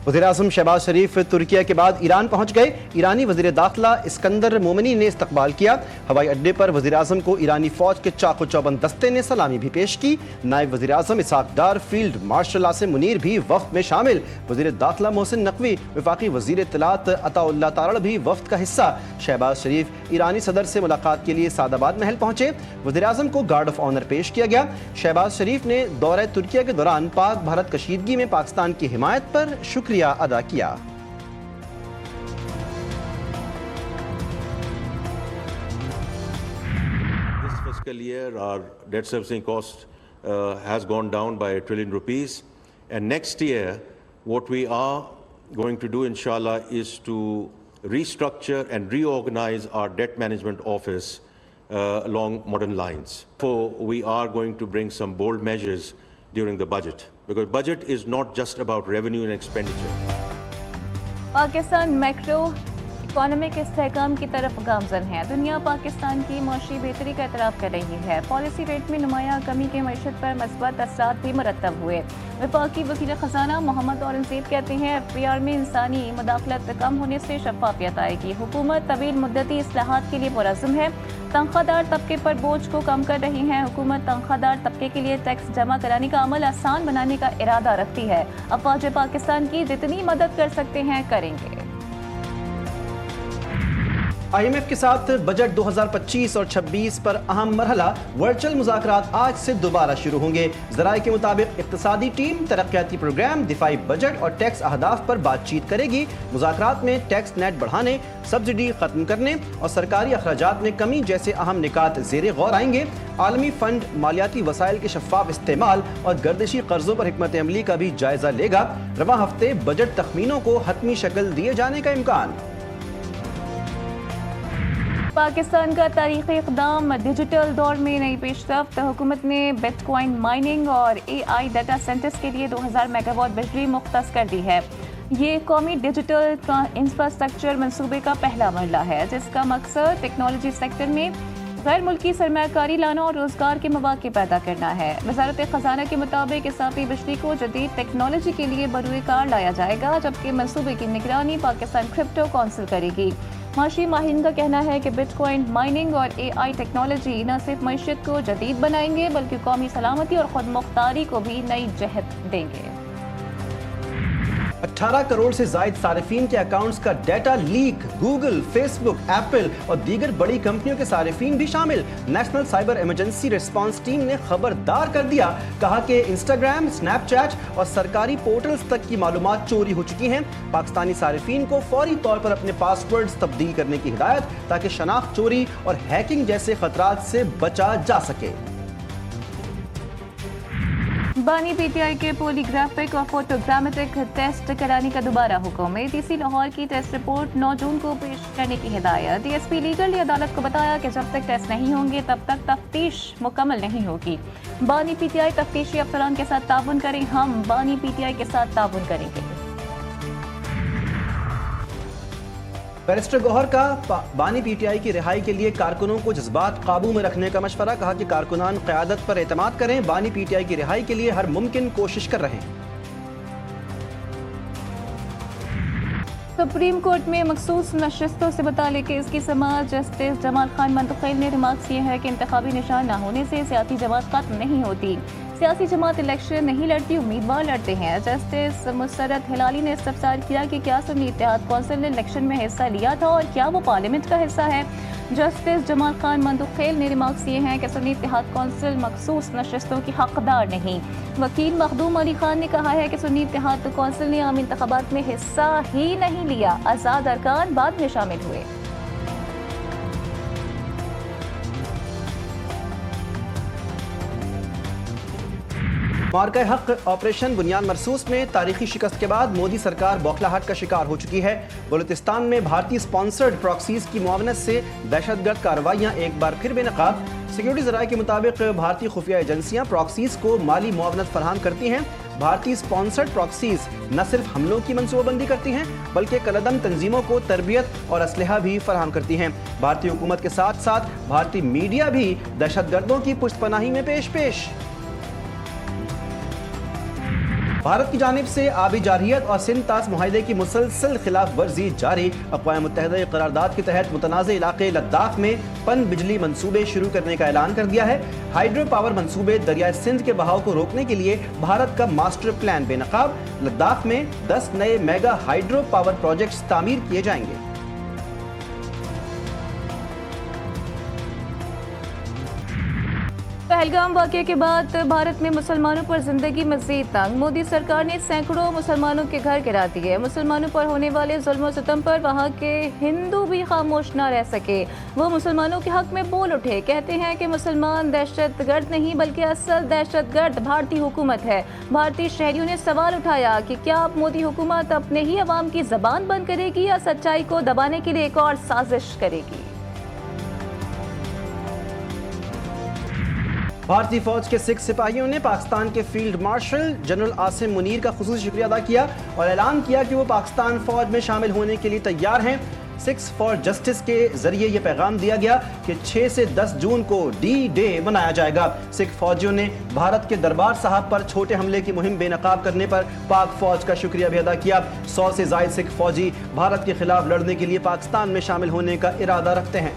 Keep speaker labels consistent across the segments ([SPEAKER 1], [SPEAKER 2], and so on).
[SPEAKER 1] वज़ीर-ए-आज़म शहबाज शरीफ तुर्किया के बाद ईरान पहुंच गए। ईरानी वज़ीर दाखिला इस्कंदर मोमिनी ने इस्तकबाल किया। हवाई अड्डे पर वज़ीर-ए-आज़म को ईरानी फौज के चाको चौबंद दस्ते ने सलामी भी पेश की। नायब वज़ीर-ए-आज़म इसहाक डार, फील्ड मार्शल आसिम मुनीर भी वफ्द में शामिल। वज़ीर दाखिला मोहसिन नकवी, वफाकी वज़ीर इत्तलात अताउल्लाह तारड़ भी वफ्द का हिस्सा। शहबाज शरीफ ईरानी सदर से मुलाकात के लिए सादाबाद महल पहुंचे। वज़ीर-ए-आज़म को गार्ड ऑफ ऑनर पेश किया गया। शहबाज शरीफ ने दौरे तुर्किया के दौरान पाक भारत कशीदगी में पाकिस्तान की हिमायत पर शुक्रिया अदा किया।
[SPEAKER 2] This fiscal year, our debt servicing cost has gone down by ₹1 trillion, and next year, what we are going to do, inshallah, is to restructure and reorganize our debt management office along modern lines. So we are going to bring some bold measures during the budget, because budget is not just about revenue and expenditure.
[SPEAKER 3] Pakistan macro economic इस्तेहकाम की तरफ गामजन है। दुनिया पाकिस्तान की मौशी बेहतरी का एतराफ़ कर रही है। पॉलिसी रेट में नुमाया कमी के मईशत पर मस्बत असरात भी मुरतब हुए। वफाकी वज़ीर ख़ज़ाना मोहम्मद औरंगज़ेब कहते हैं FPR में इंसानी मुदाखलत कम होने से शफ़ाफ़ियत आएगी। हुकूमत तवील मुद्दती इस्लाहात के लिए पुरअज़्म है। तनख्वाहदार तबके पर बोझ को कम कर रही है। हुकूमत तनख्वाहदार तबके के लिए टैक्स जमा कराने का अमल आसान बनाने का इरादा रखती है। अफ़वाज पाकिस्तान की जितनी मदद कर सकते हैं करेंगे।
[SPEAKER 1] IMF के साथ बजट 2025 और 26 पर अहम मरहला वर्चुअल मुज़ाकरात आज से दोबारा शुरू होंगे। ज़राए के मुताबिक इक़्तिसादी टीम तरक्याती प्रोग्राम, दिफाई बजट और टैक्स अहदाफ पर बातचीत करेगी। मुज़ाकरात में टैक्स नेट बढ़ाने, सब्सिडी ख़त्म करने और सरकारी अखराजात में कमी जैसे अहम निकात ज़ेरे गौर आएंगे। आलमी फंड मालियाती वसाइल के शफ़ाफ़ इस्तेमाल और गर्दिशी कर्ज़ों पर हिकमत अमली का भी जायज़ा लेगा। रवां हफ्ते बजट तखमीनों को हतमी शक्ल दिए जाने का इम्कान।
[SPEAKER 3] पाकिस्तान का तारीख़ी इक़दाम, डिजिटल दौर में नई पेशरफ्त। हुकूमत ने बिटकॉइन माइनिंग और AI डाटा सेंटर्स के लिए 2000 मेगावाट बिजली मुख्तस कर दी है। ये कौमी डिजिटल इंफ्रास्ट्रक्चर मंसूबे का पहला मरला है, जिसका मकसद टेक्नोलॉजी सेक्टर में गैर मुल्की सरमायाकारी लाना और रोज़गार के मौक़े पैदा करना है। वज़ारत ख़ज़ाना के मुताबिक इज़ाफ़ी बिजली को जदीद टेक्नोलॉजी के लिए बरूए कार लाया जाएगा, जबकि मंसूबे की निगरानी पाकिस्तान क्रिप्टो काउंसिल करेगी। माशी माहिरीन का कहना है कि बिटकॉइन माइनिंग और AI टेक्नोलॉजी न सिर्फ मईशत को जदीद बनाएंगे, बल्कि कौमी सलामती और खुद मुख्तारी को भी नई जहत देंगे।
[SPEAKER 1] 18 करोड़ से जायद सारिफीन के अकाउंट्स का data leak. Google, Facebook, Apple और दीगर बड़ी कंपनियों के सारिफीन भी शामिल। National cyber emergency response team ने खबरदार कर दिया। कहा कि इंस्टाग्राम, स्नैपचैट और सरकारी पोर्टल्स तक की मालूमात चोरी हो चुकी हैं। पाकिस्तानी सारिफीन को फौरी तौर पर अपने पासवर्ड्स तब्दील करने की हिदायत, ताकि शनाख्त चोरी और हैकिंग जैसे खतरात से बचा जा सके।
[SPEAKER 3] बानी PTI के पॉलीग्राफिक और फोटोग्रामेटिक टेस्ट कराने का दोबारा हुक्म। ATC लाहौर की टेस्ट रिपोर्ट 9 जून को पेश करने की हिदायत। DSP लीगल ने अदालत को बताया कि जब तक टेस्ट नहीं होंगे तब तक तफ्तीश मुकम्मल नहीं होगी। बानी PTI तफ्तीशी अफसरान के साथ ताउन करें। हम बानी PTI के साथ ताउन करेंगे।
[SPEAKER 1] बैरिस्टर गौहर का बानी PTI की रिहाई के लिए कारकुनों को जज्बात काबू में रखने का मशवरा। कहा कि कारकुनान क़यादत पर एतमाद करें। बानी PTI की रिहाई के लिए हर मुमकिन कोशिश कर रहे हैं।
[SPEAKER 3] सुप्रीम कोर्ट में मखसूस नशस्तों से मुतालिक केस की समाअत जस्टिस जमाल खान मंतखील ने रिमार्क किए हैं कि इंतखाबी निशान न होने से सियासी जमात खत्म नहीं होती। सियासी जमात इलेक्शन नहीं लड़ती, उम्मीदवार लड़ते हैं। जस्टिस मुसरत हिलाली ने इस्तफसार किया कि क्या सुन्नी इत्तेहाद कौंसिल ने इलेक्शन में हिस्सा लिया था और क्या वो पार्लियामेंट का हिस्सा है। जस्टिस जमाल खान मंतखील ने रिमार्क्स किए हैं कि सुन्नी इत्तेहाद कौंसिल मखसूस नशस्तों की हकदार नहीं। वकील मखदूम अली खान ने कहा है कि सुन्नी इत्तेहाद कौंसिल ने आम इंतखाबात में हिस्सा ही नहीं लिया। आज़ाद अरकान बाद में शामिल हुए।
[SPEAKER 1] मार्का हक ऑपरेशन बुनियाद मरसूस में तारीखी शिकस्त के बाद मोदी सरकार बौखलाहट का शिकार हो चुकी है। बलूचिस्तान में भारतीय स्पॉन्सर्ड प्रॉक्सीज की मुआवनत से दहशतगर्द कार्रवाइयाँ एक बार फिर बेनकाब। सिक्योरिटी ज़राए के मुताबिक भारतीय खुफिया एजेंसियाँ प्रॉक्सीज को माली मुआवनत फराहम करती हैं। भारतीय स्पॉन्सर्ड प्रॉक्सीज न सिर्फ हमलों की मनसूबाबंदी करती हैं, बल्कि कलदम तंजीमों को तरबियत और असलहा भी फराहम करती हैं। भारतीय हुकूमत के साथ साथ भारतीय मीडिया भी दहशतगर्दों की पुष्टपनाही में पेश। भारत की जानिब से आबी जारहियत और सिंध तास मुआहदे की मुसलसल खिलाफ वर्जी जारी। अक़वाम मुत्तहिदा की करारदाद के तहत मुतनाज़ इलाके लद्दाख में पन बिजली मंसूबे शुरू करने का ऐलान कर दिया है। हाइड्रो पावर मंसूबे दरियाए सिंध के बहाव को रोकने के लिए भारत का मास्टर प्लान बेनकाब। लद्दाख में 10 नए मेगा हाइड्रो पावर प्रोजेक्ट्स तामीर किए जाएंगे।
[SPEAKER 3] पहलगाम वाक़े के बाद भारत में मुसलमानों पर जिंदगी मज़ीद तंग। मोदी सरकार ने सैकड़ों मुसलमानों के घर गिरा दिए। मुसलमानों पर होने वाले जुल्म सितम पर वहाँ के हिंदू भी खामोश न रह सके। वो मुसलमानों के हक में बोल उठे। कहते हैं कि मुसलमान दहशतगर्द नहीं बल्कि असल दहशतगर्द भारतीय हुकूमत है। भारतीय शहरियों ने सवाल उठाया कि क्या अब मोदी हुकूमत अपने ही अवाम की ज़बान बंद करेगी या सच्चाई को दबाने के लिए एक और साजिश करेगी।
[SPEAKER 1] भारतीय फौज के 6 सिपाहियों ने पाकिस्तान के field marshal general Asim Munir का खुसूसी शुक्रिया अदा किया और ऐलान किया कि वो पाकिस्तान फौज में शामिल होने के लिए तैयार हैं। 6 फॉर जस्टिस के जरिए ये पैगाम दिया गया कि 6 से 10 जून को डी डे मनाया जाएगा। सिख फौजियों ने भारत के दरबार साहब पर छोटे हमले की मुहिम बेनकाब करने पर पाक फौज का शुक्रिया भी अदा किया। 100 से ज़ायद सिख फौजी भारत के खिलाफ लड़ने के लिए पाकिस्तान में शामिल होने का इरादा रखते हैं।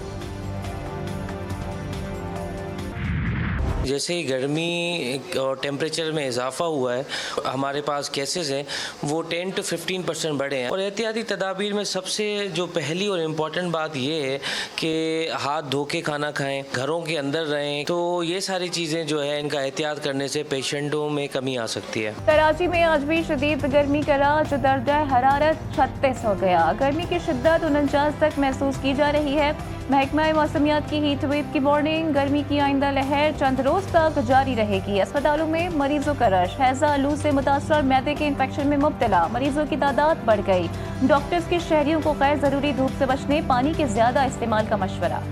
[SPEAKER 4] जैसे ही गर्मी और टेम्परेचर में इजाफा हुआ है, हमारे पास केसेस हैं वो 10 to 15% बढ़े हैं। और एहतियाती तदाबीर में सबसे जो पहली और इम्पॉर्टेंट बात ये है कि हाथ धो के खाना खाएं, घरों के अंदर रहें। तो ये सारी चीज़ें जो है इनका एहतियात करने से पेशेंटों में कमी आ सकती है।
[SPEAKER 3] कराची में आज भी शदीद गर्मी का राज, दर्जा हरारत 36 हो गया। गर्मी की शिद्दत 49 तक महसूस की जा रही है। महकमा मौसमियात की हीट वेव की वार्निंग, गर्मी की आइंदा लहर चंद रोज तक जारी रहेगी। अस्पतालों में मरीजों का रश, हैजा लू से मुतासर और मैदे के इन्फेक्शन में मुब्तला मरीजों की तादाद बढ़ गई। डॉक्टर्स की शहरियों को गैर जरूरी धूप से बचने, पानी के ज्यादा इस्तेमाल का मशवरा।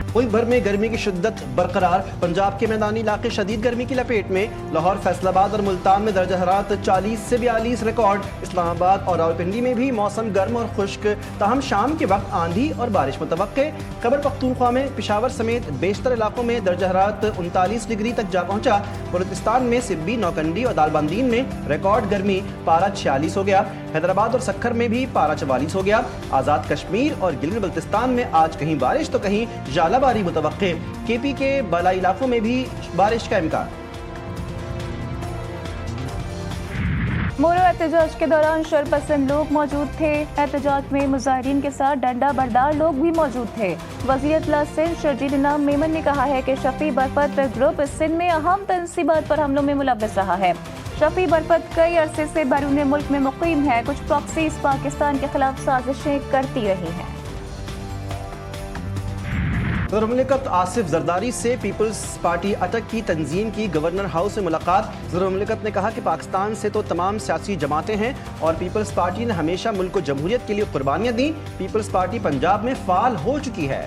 [SPEAKER 1] मुल्क भर में गर्मी की शिद्दत बरकरार। पंजाब के मैदानी इलाके शदीद गर्मी की लपेट में। लाहौर, फैसलाबाद और मुल्तान में दर्जा हरारत 40 से 42 रिकॉर्ड। इस्लामाबाद और रावलपिंडी में भी मौसम गर्म और खुश्क, ताहम शाम के वक्त आंधी और बारिश मुतवक्के। खैबर पख्तूनख्वा में पेशावर समेत बेशतर इलाकों में दर्जा हरारत 39 डिग्री तक जा पहुंचा। बलूचिस्तान में सिब्बी, नौकंडी और दालबंदीन में रिकॉर्ड गर्मी, पारा 46 हो गया। हैदराबाद और सक्खर में भी पारा 44 हो गया। आज़ाद कश्मीर और गिलगित बल्तिस्तान में आज कहीं बारिश तो कहीं जालाबारी मुतवक्के। केपी के बालाई इलाकों में भी बारिश का इम्कान।
[SPEAKER 3] मोरो एहतजाज के दौरान शरपसंद लोग मौजूद थे। एहतजाज में मुजाहिरीन के साथ डंडा बरदार लोग भी मौजूद थे। वज़ीर इत्तला सिंध शर्जील इनाम मेमन ने कहा है कि शफी बरपत ग्रुप सिंध में अहम तनसीबात पर हमलों में मुलव्वस रहा है। शफी बरपत कई अरसे से बैरून मुल्क में मुकीम है। कुछ प्रॉक्सीज पाकिस्तान के खिलाफ साजिशें करती रही हैं।
[SPEAKER 1] सदर मुमलिकत आसिफ जरदारी से पीपल्स पार्टी अटक की तंजीम की गवर्नर हाउस में मुलाकात। सदर मुमलिकत ने कहा कि पाकिस्तान से तो तमाम सियासी जमातें हैं और पीपल्स पार्टी ने हमेशा मुल्क को जमहूरियत के लिए कुर्बानियां दी। पीपल्स पार्टी पंजाब में फाल हो चुकी है।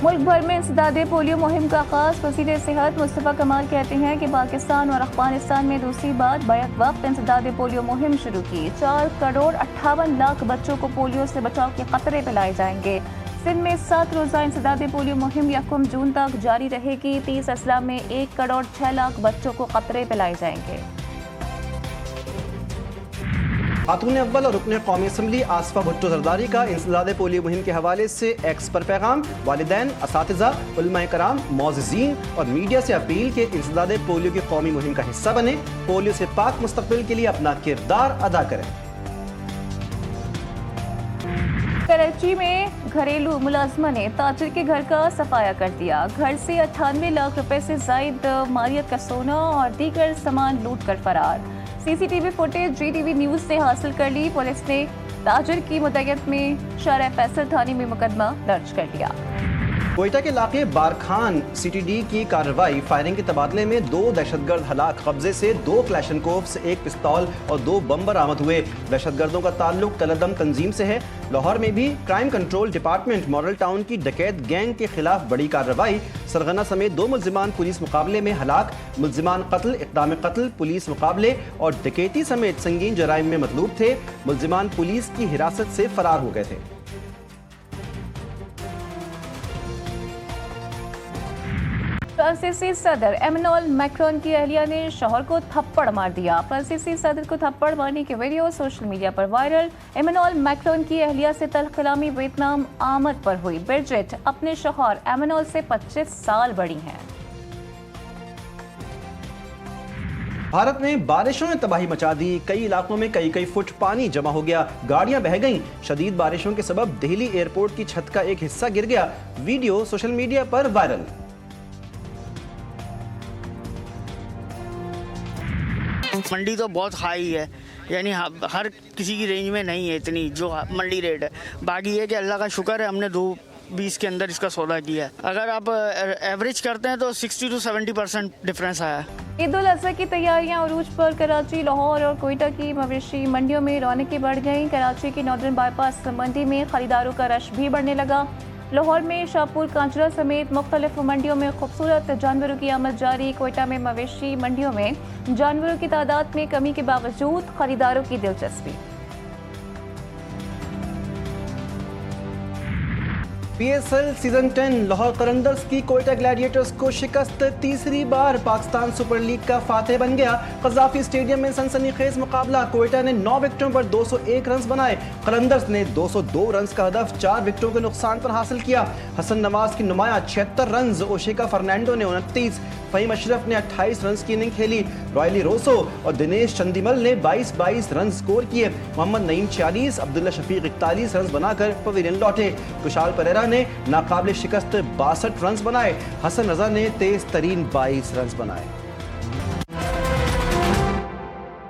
[SPEAKER 3] मुल्क भर में इंसदादे पोलियो मुहिम का आगाज। वज़ीर सेहत मुस्तफ़ा कमाल कहते हैं कि पाकिस्तान और अफगानिस्तान में दूसरी बार बैक वक्त इंसदादे पोलियो मुहिम शुरू की। 4 करोड़ 58 लाख बच्चों को पोलियो से बचाव के खतरे पिलाए जाएंगे। सिंध में 7 रोज़ा इंसदादे पोलियो मुहिम 1 जून तक जारी रहेगी। 30 अजला में 1 करोड़ 6 लाख बच्चों को खतरे पिलाए जाएंगे।
[SPEAKER 1] खातून अव्वल और रुकन कौमी असम्बली आसफा भुट्टो जरदारी का इंसदादे पोलियो मुहिम के हवाले से एक्स पर पैगाम। वालिदैन, असातिज़ा, उलमाए कराम, मौज़िज़ीन और मीडिया से अपील के इंसदादे पोलियो की कौमी मुहिम का हिस्सा बने। पोलियो से पाक मुस्तक़बिल के लिए अपना किरदार अदा करें।
[SPEAKER 3] कराची में घरेलू मुलाजमा ने ताजिर के घर का सफाया कर दिया। घर से 98 लाख रुपए से जायद मालियत का सोना और दीगर सामान लूट कर फरार। सीसीटीवी फुटेज जीटीवी न्यूज से हासिल कर ली। पुलिस ने ताजिर की मुद्दत में शारा फैसल थाने में मुकदमा दर्ज कर लिया।
[SPEAKER 1] कोयटा के इलाके बारखान सीटीडी की कार्रवाई। फायरिंग के तबादले में 2 दहशतगर्द हलाक। कब्जे से 2 क्लैशनकोव्स, 1 पिस्तौल और 2 बम बरामद हुए। दहशतगर्दों का ताल्लुक तलदम तंजीम से है। लाहौर में भी crime control department model town की डकैत गैंग के खिलाफ बड़ी कार्रवाई। सरगना समेत 2 मुल्जिमान पुलिस मुकाबले में हलाक। मुल्जिमान कत्ल, इक़दाम कत्ल, पुलिस मुकाबले और डकैती समेत संगीन जराइम में मतलूब थे। मुल्जिमान पुलिस की हिरासत से फरार हो गए थे।
[SPEAKER 3] फ्रांसीसी सदर एमेनुअल मैक्रोन की अहलिया ने शौहर को थप्पड़ मार दिया। फ्रांसीसी सदर को थप्पड़ मारने की वीडियो सोशल मीडिया पर वायरल। एमेनुअल मैक्रोन की अहलिया से तल्ख कलामी वियतनाम आमद पर हुई। ब्रिजिट अपने शौहर एमेनुअल से 25 साल बड़ी हैं।
[SPEAKER 1] भारत में बारिशों ने तबाही मचा दी। कई इलाकों में कई फुट पानी जमा हो गया, गाड़ियां बह गईं। शदीद बारिशों के सबब दिल्ली एयरपोर्ट की छत का एक हिस्सा गिर गया। वीडियो सोशल मीडिया पर वायरल।
[SPEAKER 5] मंडी तो बहुत हाई है, यानी हर किसी की रेंज में नहीं है इतनी जो मंडी रेट है। बाकी ये कि अल्लाह का शुक्र है हमने 220 के अंदर इसका सौदा किया है। अगर आप एवरेज करते हैं तो 60 to 70% डिफरेंस आया है।
[SPEAKER 3] ईद उल अज़हा की तैयारियां उरूज पर। कराची, लाहौर और कोयटा की मवेशी मंडियों में रौनकें बढ़ गईं। कराची की नॉर्दर्न बाईपास मंडी में खरीदारों का रश भी बढ़ने लगा। लाहौर में शाहपुर, कांचरा समेत मुख्तलिफ मंडियों में खूबसूरत जानवरों की आमद जारी। कोयटा में मवेशी मंडियों में जानवरों की तादाद में कमी के बावजूद खरीदारों की दिलचस्पी।
[SPEAKER 1] PSL सीजन 10 लाहौर कलंदर्स की कोयटा ग्लैडिएटर्स को शिकस्त। तीसरी बार पाकिस्तान सुपर लीग का फातेह बन गया। कज़ाफी स्टेडियम में सनसनीखेज मुकाबला। कोयटा ने 9 विकेटों पर 201 रन बनाए। कलंदर्स ने 202 रन का हदफ 4 विकेटों के नुकसान पर हासिल किया। हसन नवाज की नुमाया 76 रन, ओशेका फर्नांडो ने 29, फ़हीम अशरफ ने 28 रन की इनिंग खेली। रॉयली रोसो और दिनेश चंदीमल ने 22 रन स्कोर किए। मोहम्मद नईम 46, अब्दुल्ला शफीक 41 रन बनाकर पवेलियन लौटे। कुशाल परेरा ने नाकाबिल शिकस्त 62 रन बनाए। हसन रजा ने तेज तरीन 22 रन बनाए।